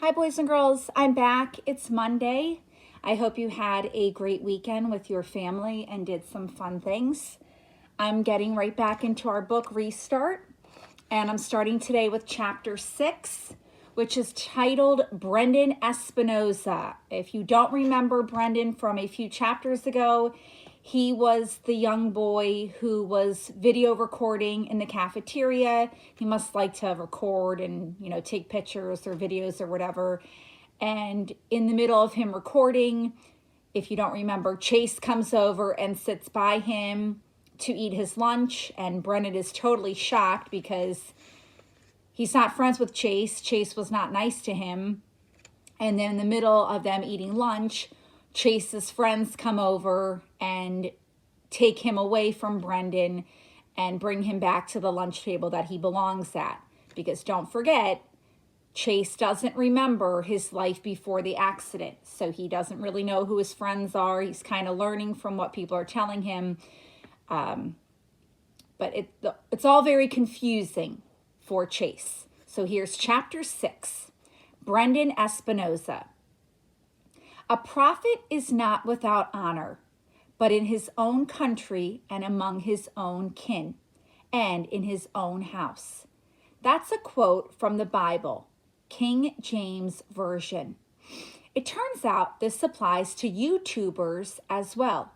Hi, boys and girls. I'm back. It's Monday. I hope you had a great weekend with your family and did some fun things. I'm getting right back into our book, Restart, and I'm starting today with chapter 6, which is titled Brendan Espinosa. If you don't remember Brendan from a few chapters ago, he was the young boy who was video recording in the cafeteria. He must like to record and, take pictures or videos or whatever. And in the middle of him recording, if you don't remember, Chase comes over and sits by him to eat his lunch. And Brendan is totally shocked because he's not friends with Chase. Chase was not nice to him. And then in the middle of them eating lunch, Chase's friends come over and take him away from Brendan and bring him back to the lunch table that he belongs at. Because don't forget, Chase doesn't remember his life before the accident. So he doesn't really know who his friends are. He's kind of learning from what people are telling him. But it's all very confusing for Chase. So here's chapter 6, Brendan Espinosa. A prophet is not without honor, but in his own country and among his own kin, and in his own house. That's a quote from the Bible, King James Version. It turns out this applies to YouTubers as well.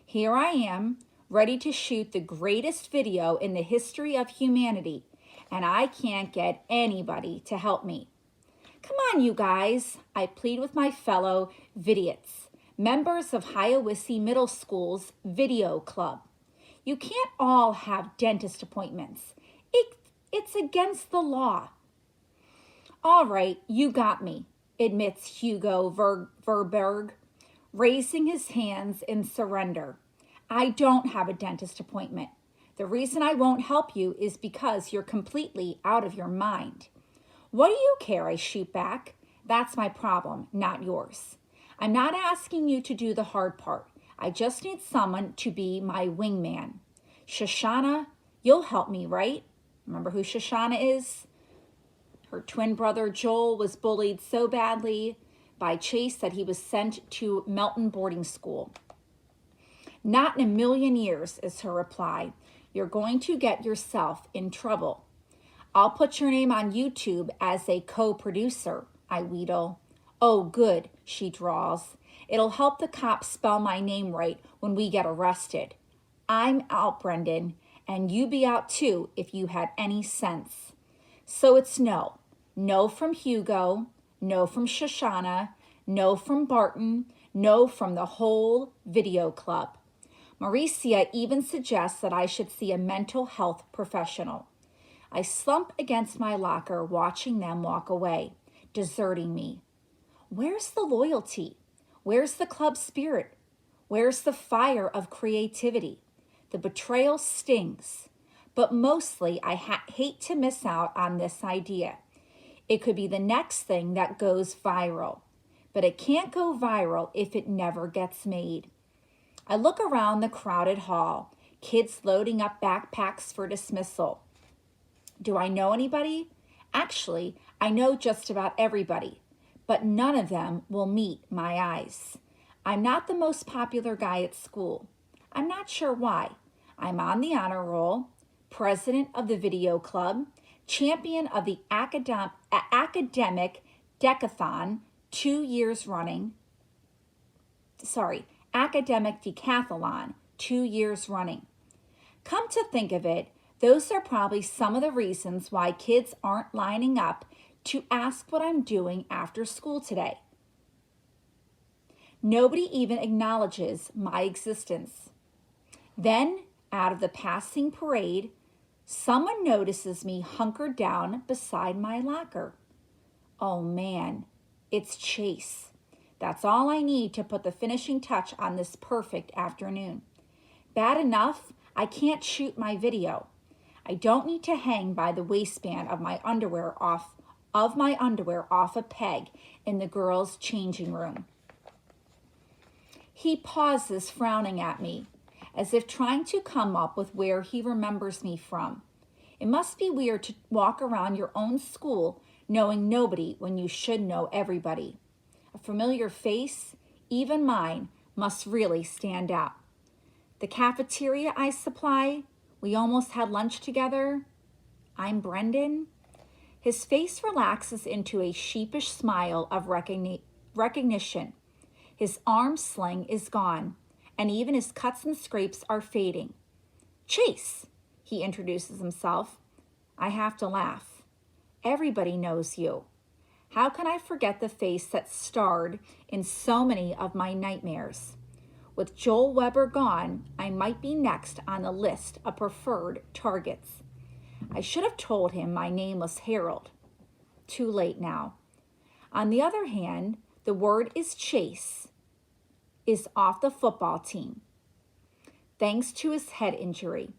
Here I am, ready to shoot the greatest video in the history of humanity, and I can't get anybody to help me. Come on, you guys, I plead with my fellow Vidiots, members of Hiawassee Middle School's Video Club. You can't all have dentist appointments. It's against the law. All right, you got me, admits Hugo Verberg, raising his hands in surrender. I don't have a dentist appointment. The reason I won't help you is because you're completely out of your mind. What do you care? I shoot back. That's my problem, not yours. I'm not asking you to do the hard part. I just need someone to be my wingman. Shoshana, you'll help me, right? Remember who Shoshana is? Her twin brother Joel was bullied so badly by Chase that he was sent to Melton boarding school. Not in a million years, is her reply. You're going to get yourself in trouble. I'll put your name on YouTube as a co-producer, I wheedle. Oh, good, she drawls. It'll help the cops spell my name right when we get arrested. I'm out, Brendan, and you be out too if you had any sense. So it's no. No from Hugo, no from Shoshana, no from Barton, no from the whole video club. Mauricia even suggests that I should see a mental health professional. I slump against my locker, watching them walk away, deserting me. Where's the loyalty? Where's the club spirit? Where's the fire of creativity? The betrayal stings, but mostly I hate to miss out on this idea. It could be the next thing that goes viral, but it can't go viral if it never gets made. I look around the crowded hall, kids loading up backpacks for dismissal. Do I know anybody? Actually, I know just about everybody, but none of them will meet my eyes. I'm not the most popular guy at school. I'm not sure why. I'm on the honor roll, president of the video club, champion of the academic decathon 2 years running. Academic decathlon 2 years running. Come to think of it, those are probably some of the reasons why kids aren't lining up to ask what I'm doing after school today. Nobody even acknowledges my existence. Then, out of the passing parade, someone notices me hunkered down beside my locker. Oh man, it's Chase. That's all I need to put the finishing touch on this perfect afternoon. Bad enough, I can't shoot my video. I don't need to hang by the waistband of my underwear off a peg in the girls' changing room. He pauses, frowning at me, as if trying to come up with where he remembers me from. It must be weird to walk around your own school knowing nobody when you should know everybody. A familiar face, even mine, must really stand out. The cafeteria I supply, we almost had lunch together. I'm Brendan. His face relaxes into a sheepish smile of recognition. His arm sling is gone, and even his cuts and scrapes are fading. Chase, he introduces himself. I have to laugh. Everybody knows you. How can I forget the face that starred in so many of my nightmares? With Joel Weber gone, I might be next on the list of preferred targets. I should have told him my name was Harold. Too late now. On the other hand, the word is Chase is off the football team, thanks to his head injury,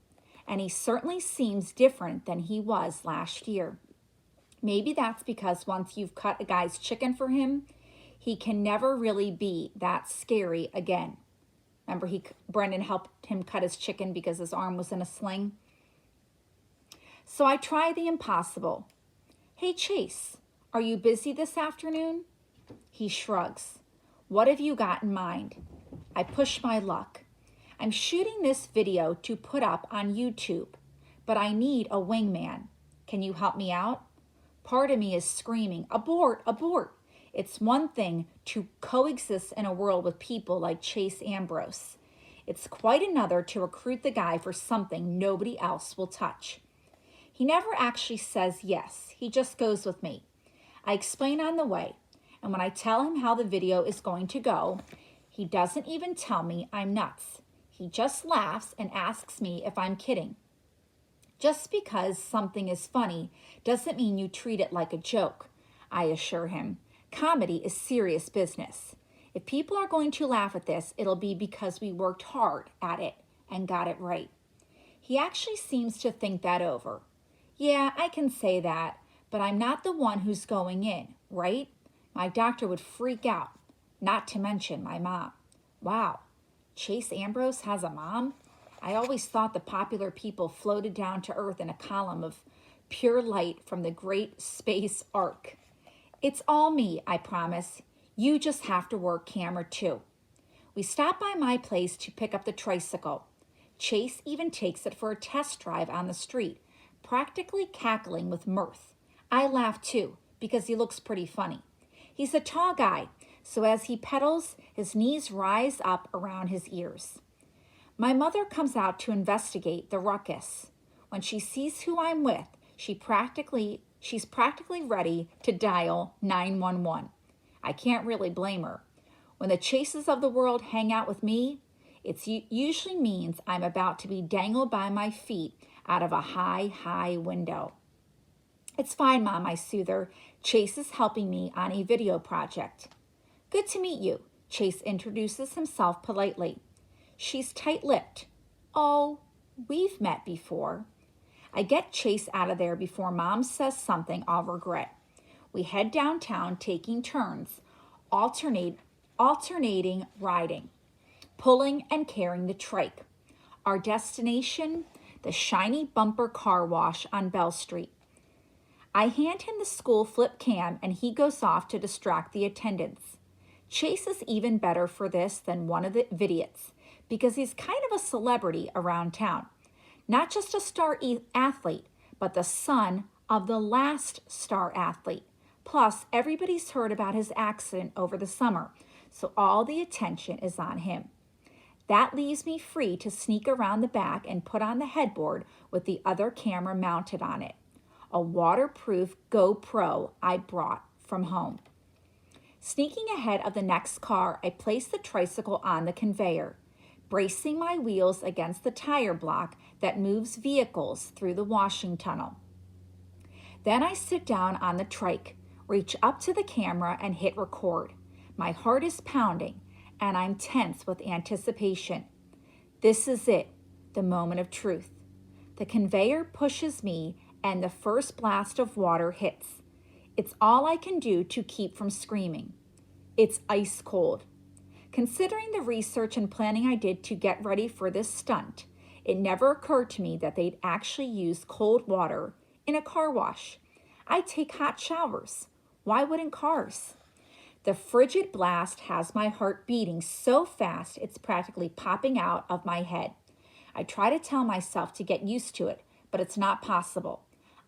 and he certainly seems different than he was last year. Maybe that's because once you've cut a guy's chicken for him, he can never really be that scary again. Remember, Brendan helped him cut his chicken because his arm was in a sling? So I try the impossible. Hey, Chase, are you busy this afternoon? He shrugs. What have you got in mind? I push my luck. I'm shooting this video to put up on YouTube, but I need a wingman. Can you help me out? Part of me is screaming, abort, abort. It's one thing to coexist in a world with people like Chase Ambrose. It's quite another to recruit the guy for something nobody else will touch. He never actually says yes. He just goes with me. I explain on the way, and when I tell him how the video is going to go, he doesn't even tell me I'm nuts. He just laughs and asks me if I'm kidding. Just because something is funny doesn't mean you treat it like a joke, I assure him. Comedy is serious business. If people are going to laugh at this, it'll be because we worked hard at it and got it right. He actually seems to think that over. Yeah, I can say that, but I'm not the one who's going in, right? My doctor would freak out, not to mention my mom. Wow, Chase Ambrose has a mom? I always thought the popular people floated down to earth in a column of pure light from the great space arc. It's all me, I promise. You just have to work camera too. We stop by my place to pick up the tricycle. Chase even takes it for a test drive on the street, practically cackling with mirth. I laugh too, because he looks pretty funny. He's a tall guy, so as he pedals, his knees rise up around his ears. My mother comes out to investigate the ruckus. When she sees who I'm with, she's practically ready to dial 911. I can't really blame her. When the Chases of the world hang out with me, it usually means I'm about to be dangled by my feet out of a high window. It's fine, Mom, I soothe her. Chase is helping me on a video project. Good to meet you, Chase introduces himself politely. She's tight-lipped. Oh, we've met before. I get Chase out of there before Mom says something I'll regret. We head downtown taking turns, alternating riding, pulling and carrying the trike. Our destination, the shiny bumper car wash on Bell Street. I hand him the school flip cam and he goes off to distract the attendants. Chase is even better for this than one of the idiots because he's kind of a celebrity around town. Not just a star athlete, but the son of the last star athlete. Plus, everybody's heard about his accident over the summer, so all the attention is on him. That leaves me free to sneak around the back and put on the headboard with the other camera mounted on it. A waterproof GoPro I brought from home. Sneaking ahead of the next car, I place the tricycle on the conveyor, bracing my wheels against the tire block that moves vehicles through the washing tunnel. Then I sit down on the trike, reach up to the camera and hit record. My heart is pounding and I'm tense with anticipation. This is it, the moment of truth. The conveyor pushes me and the first blast of water hits. It's all I can do to keep from screaming. It's ice cold. Considering the research and planning I did to get ready for this stunt, it never occurred to me that they'd actually use cold water in a car wash. I take hot showers. Why wouldn't cars? The frigid blast has my heart beating so fast it's practically popping out of my head. I try to tell myself to get used to it, but it's not possible.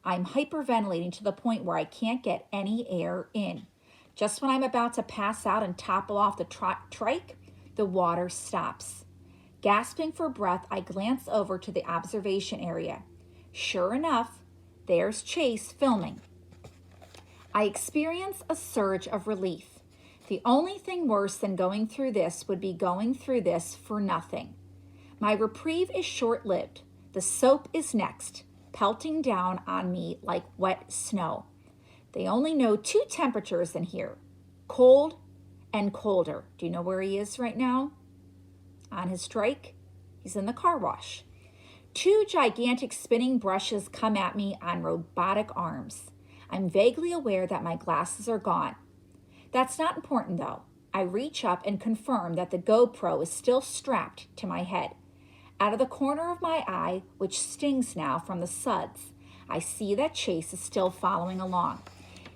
I'm hyperventilating to the point where I can't get any air in. Just when I'm about to pass out and topple off the trike, the water stops. Gasping for breath, I glance over to the observation area. Sure enough, there's Chase filming. I experience a surge of relief. The only thing worse than going through this would be going through this for nothing. My reprieve is short-lived. The soap is next, pelting down on me like wet snow. They only know two temperatures in here, cold and colder. Do you know where he is right now? On his strike? He's in the car wash. Two gigantic spinning brushes come at me on robotic arms. I'm vaguely aware that my glasses are gone. That's not important though. I reach up and confirm that the GoPro is still strapped to my head. Out of the corner of my eye, which stings now from the suds, I see that Chase is still following along.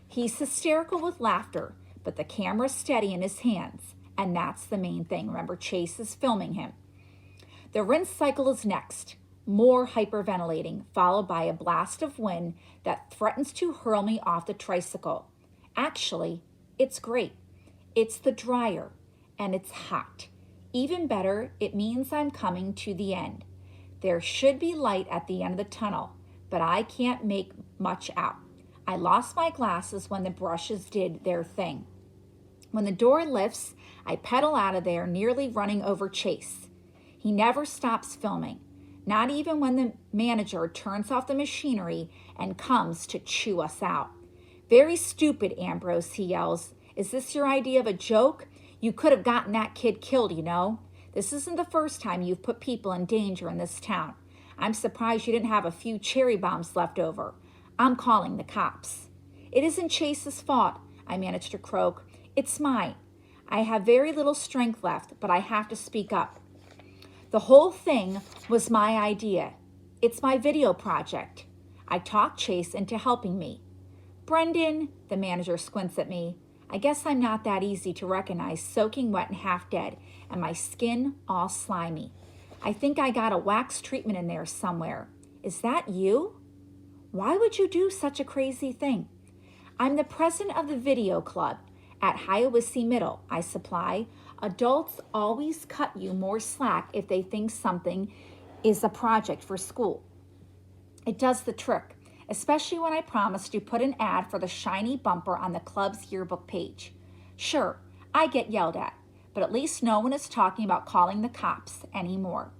He's hysterical with laughter, but the camera's steady in his hands, and that's the main thing. Remember, Chase is filming him. The rinse cycle is next. More hyperventilating, followed by a blast of wind that threatens to hurl me off the tricycle. Actually, it's great. It's the dryer, and it's hot. Even better, it means I'm coming to the end. There should be light at the end of the tunnel, but I can't make much out. I lost my glasses when the brushes did their thing. When the door lifts, I pedal out of there, nearly running over Chase. He never stops filming, not even when the manager turns off the machinery and comes to chew us out. Very stupid, Ambrose, he yells. Is this your idea of a joke? You could have gotten that kid killed, you know. This isn't the first time you've put people in danger in this town. I'm surprised you didn't have a few cherry bombs left over. I'm calling the cops. It isn't Chase's fault, I managed to croak. It's mine. I have very little strength left, but I have to speak up. The whole thing was my idea. It's my video project. I talked Chase into helping me. Brendan, the manager squints at me. I guess I'm not that easy to recognize, soaking wet and half dead, and my skin all slimy. I think I got a wax treatment in there somewhere. Is that you? Why would you do such a crazy thing? I'm the president of the video club at Hiawassee Middle, I supply. Adults always cut you more slack if they think something is a project for school. It does the trick, especially when I promised to put an ad for the shiny bumper on the club's yearbook page. Sure, I get yelled at, but at least no one is talking about calling the cops anymore.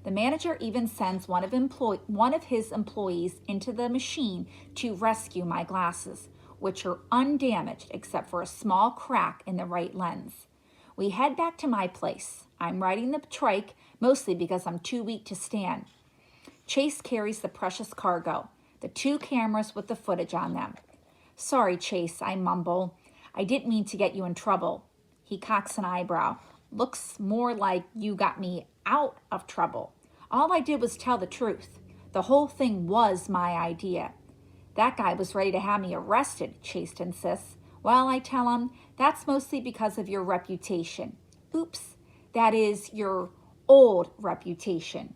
The manager even sends one of his employees into the machine to rescue my glasses, which are undamaged except for a small crack in the right lens. We head back to my place. I'm riding the trike, mostly because I'm too weak to stand. Chase carries the precious cargo, the two cameras with the footage on them. Sorry, Chase, I mumble. I didn't mean to get you in trouble. He cocks an eyebrow. Looks more like you got me out of trouble. All I did was tell the truth. The whole thing was my idea. That guy was ready to have me arrested, Chase insists. Well, I tell him, that's mostly because of your reputation. Oops, that is your old reputation.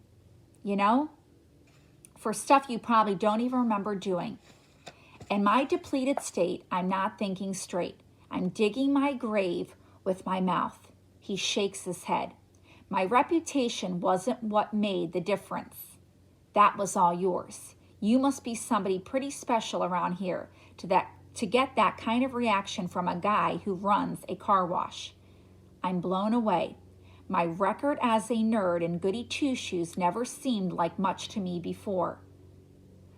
You know? For stuff you probably don't even remember doing. In my depleted state, I'm not thinking straight. I'm digging my grave with my mouth. He shakes his head. My reputation wasn't what made the difference. That was all yours. You must be somebody pretty special around here to get that kind of reaction from a guy who runs a car wash. I'm blown away. My record as a nerd in goody two-shoes never seemed like much to me before.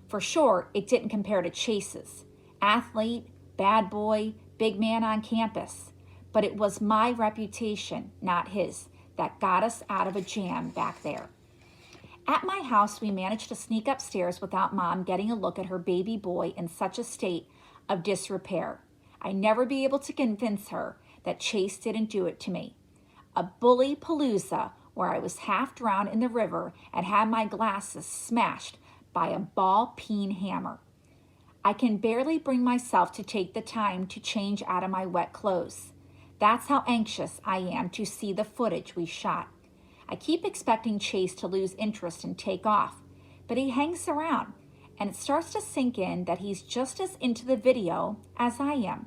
For sure, it didn't compare to Chase's. Athlete, bad boy, big man on campus. But it was my reputation, not his, that got us out of a jam back there. At my house, we managed to sneak upstairs without Mom getting a look at her baby boy in such a state of disrepair. I'd never be able to convince her that Chase didn't do it to me. A bully palooza where I was half drowned in the river and had my glasses smashed by a ball-peen hammer. I can barely bring myself to take the time to change out of my wet clothes. That's how anxious I am to see the footage we shot. I keep expecting Chase to lose interest and take off, but he hangs around, and it starts to sink in that he's just as into the video as I am.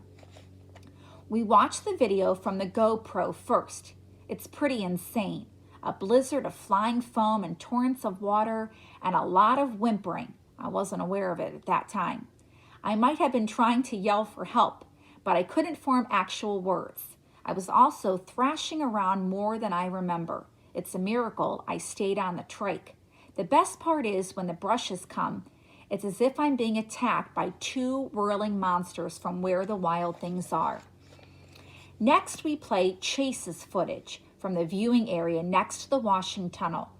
We watch the video from the GoPro first. It's pretty insane. A blizzard of flying foam and torrents of water and a lot of whimpering. I wasn't aware of it at that time. I might have been trying to yell for help, but I couldn't form actual words. I was also thrashing around more than I remember. It's a miracle I stayed on the trike. The best part is when the brushes come, it's as if I'm being attacked by two whirling monsters from where the wild things are. Next, we play Chase's footage from the viewing area next to the washing tunnel.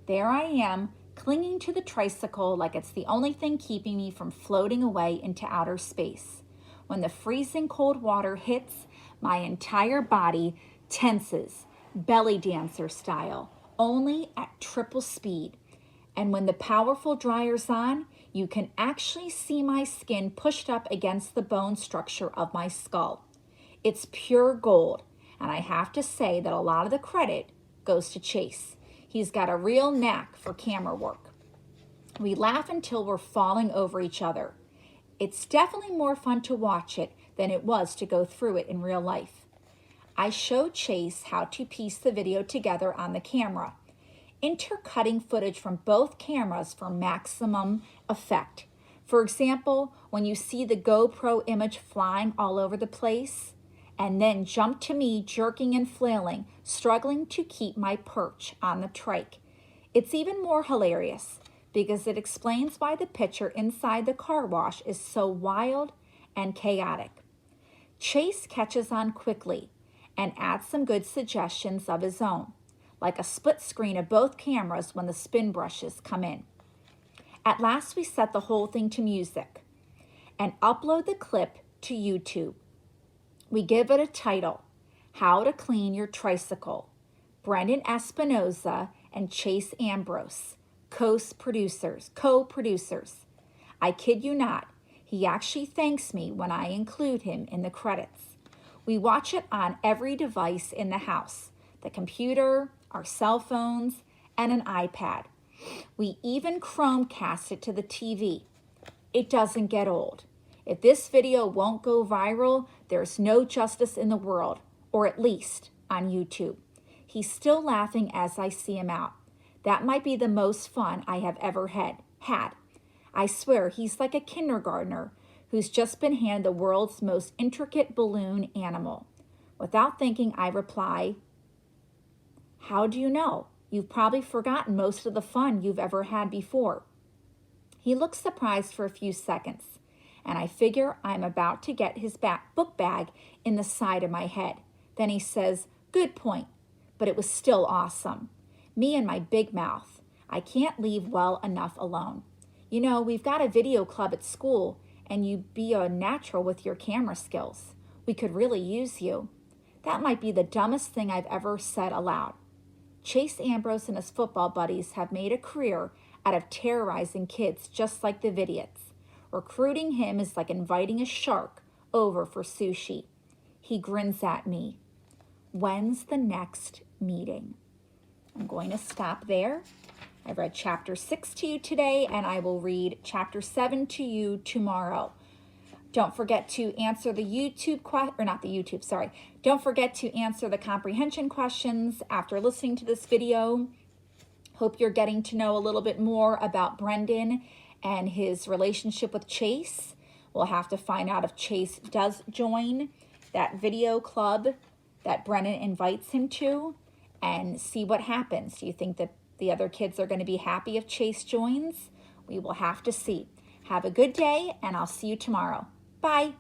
There I am, clinging to the tricycle like it's the only thing keeping me from floating away into outer space. When the freezing cold water hits, my entire body tenses, belly dancer style, only at triple speed. And when the powerful dryer's on, you can actually see my skin pushed up against the bone structure of my skull. It's pure gold, and I have to say that a lot of the credit goes to Chase. He's got a real knack for camera work. We laugh until we're falling over each other. It's definitely more fun to watch it than it was to go through it in real life. I showed Chase how to piece the video together on the camera, intercutting footage from both cameras for maximum effect. For example, when you see the GoPro image flying all over the place, and then jump to me jerking and flailing, struggling to keep my perch on the trike. It's even more hilarious because it explains why the picture inside the car wash is so wild and chaotic. Chase catches on quickly and adds some good suggestions of his own, like a split screen of both cameras when the spin brushes come in. At last, we set the whole thing to music and upload the clip to YouTube. We give it a title, How to Clean Your Tricycle. Brendan Espinosa and Chase Ambrose, co-producers. I kid you not, he actually thanks me when I include him in the credits. We watch it on every device in the house, the computer, our cell phones, and an iPad. We even Chromecast it to the TV. It doesn't get old. If this video won't go viral, there's no justice in the world, or at least on YouTube. He's still laughing as I see him out. That might be the most fun I have ever had. I swear he's like a kindergartner who's just been handed the world's most intricate balloon animal. Without thinking, I reply, "How do you know? You've probably forgotten most of the fun you've ever had before." He looks surprised for a few seconds, and I figure I'm about to get his book bag in the side of my head. Then he says, "Good point, but it was still awesome." Me and my big mouth. I can't leave well enough alone. You know, we've got a video club at school, and you'd be a natural with your camera skills. We could really use you. That might be the dumbest thing I've ever said aloud. Chase Ambrose and his football buddies have made a career out of terrorizing kids just like the Vidiots. Recruiting him is like inviting a shark over for sushi. He grins at me. When's the next meeting? I'm going to stop there. I read chapter 6 to you today, and I will read chapter 7 to you tomorrow. Don't forget to answer the Don't forget to answer the comprehension questions after listening to this video. Hope you're getting to know a little bit more about Brendan and his relationship with Chase. We'll have to find out if Chase does join that video club that Brendan invites him to and see what happens. Do you think that the other kids are going to be happy if Chase joins? We will have to see. Have a good day, and I'll see you tomorrow. Bye.